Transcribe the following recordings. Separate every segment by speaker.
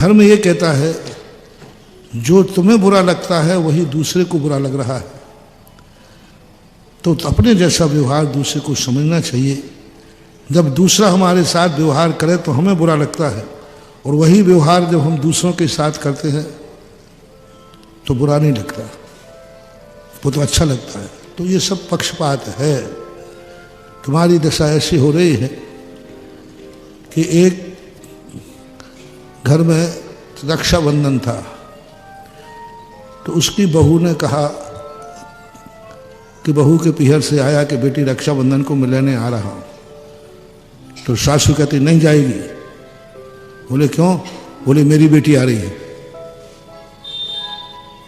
Speaker 1: धर्म ये कहता है जो तुम्हें बुरा लगता है वही दूसरे को बुरा लग रहा है, तो अपने जैसा व्यवहार दूसरे को समझना चाहिए। जब दूसरा हमारे साथ व्यवहार करे तो हमें बुरा लगता है, और वही व्यवहार जब हम दूसरों के साथ करते हैं तो बुरा नहीं लगता, वो तो अच्छा लगता है। तो ये सब पक्षपात है। तुम्हारी दशा ऐसी हो रही है कि एक घर में रक्षाबंधन था, तो उसकी बहू ने कहा कि बहू के पीहर से आया कि बेटी रक्षाबंधन को मैं लेने आ रहा हूँ। तो सासू कहती नहीं जाएगी। बोले क्यों? बोले मेरी बेटी आ रही है।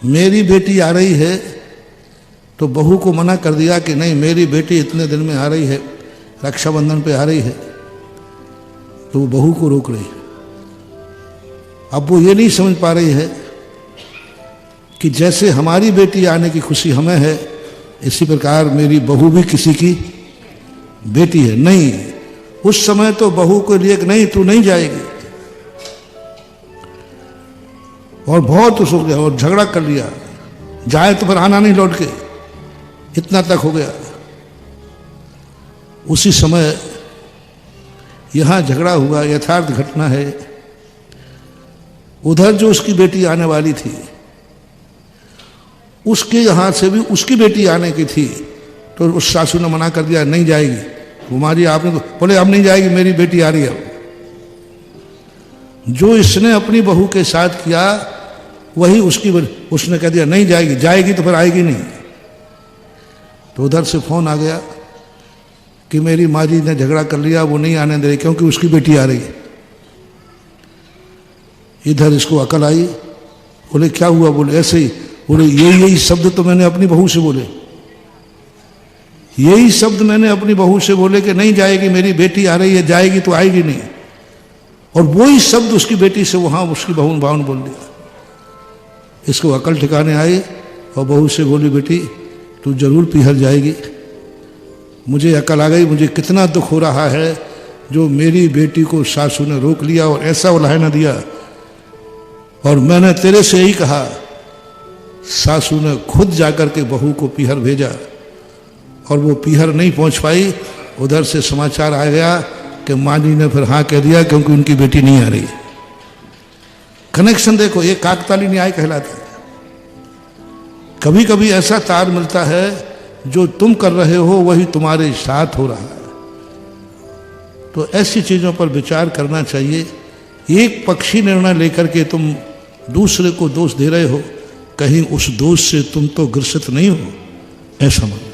Speaker 1: मेरी बेटी आ रही है तो बहू को मना कर दिया कि नहीं, मेरी बेटी इतने दिन में आ रही है, रक्षाबंधन पे आ रही है, तो वो बहू को रोक रही है। अब वो ये नहीं समझ पा रही है कि जैसे हमारी बेटी आने की खुशी हमें है, इसी प्रकार मेरी बहू भी किसी की बेटी है। नहीं, उस समय तो बहू को लिए कि नहीं तू नहीं जाएगी, और बहुत उस हो गया और झगड़ा कर लिया, जाए तो फिर आना नहीं लौट के, इतना तक हो गया। उसी समय यहां झगड़ा हुआ, यथार्थ घटना है। उधर जो उसकी बेटी आने वाली थी, उसके यहां से भी उसकी बेटी आने की थी, तो उस सासू ने मना कर दिया नहीं जाएगी। कुमारी आपने तो बोले अब नहीं जाएगी, मेरी बेटी आ रही है। जो इसने अपनी बहू के साथ किया वही उसने कह दिया नहीं जाएगी, जाएगी तो फिर आएगी नहीं। तो उधर से फोन आ गया कि मेरी माँ जी ने झगड़ा कर लिया, वो नहीं आने दे रही क्योंकि उसकी बेटी आ रही है। इधर इसको अकल आई। बोले क्या हुआ? बोले ऐसे ही। बोले यही शब्द तो मैंने अपनी बहू से बोले, यही शब्द मैंने अपनी बहू से बोले कि नहीं जाएगी, मेरी बेटी आ रही है, जाएगी तो आएगी नहीं। और वही शब्द उसकी बेटी से वहां उसकी बहू ने बोल दिया। इसको अकल ठिकाने आई और बहू से बोली बेटी तू जरूर पीहर जाएगी। मुझे अकल आ गई, मुझे कितना दुख हो रहा है जो मेरी बेटी को सासू ने रोक लिया और ऐसा उलाहना दिया, और मैंने तेरे से यही कहा। सासू ने खुद जाकर के बहू को पीहर भेजा और वो पीहर नहीं पहुंच पाई। उधर से समाचार आ गया कि माँ जी ने फिर हाँ कह दिया क्योंकि उनकी बेटी नहीं आ रही। कनेक्शन देखो, ये काकताली न्याय कहलाता है। कभी कभी ऐसा तार मिलता है जो तुम कर रहे हो वही तुम्हारे साथ हो रहा है। तो ऐसी चीजों पर विचार करना चाहिए। एक पक्षी निर्णय लेकर के तुम दूसरे को दोष दे रहे हो, कहीं उस दोष से तुम तो ग्रसित नहीं हो, ऐसा मानो।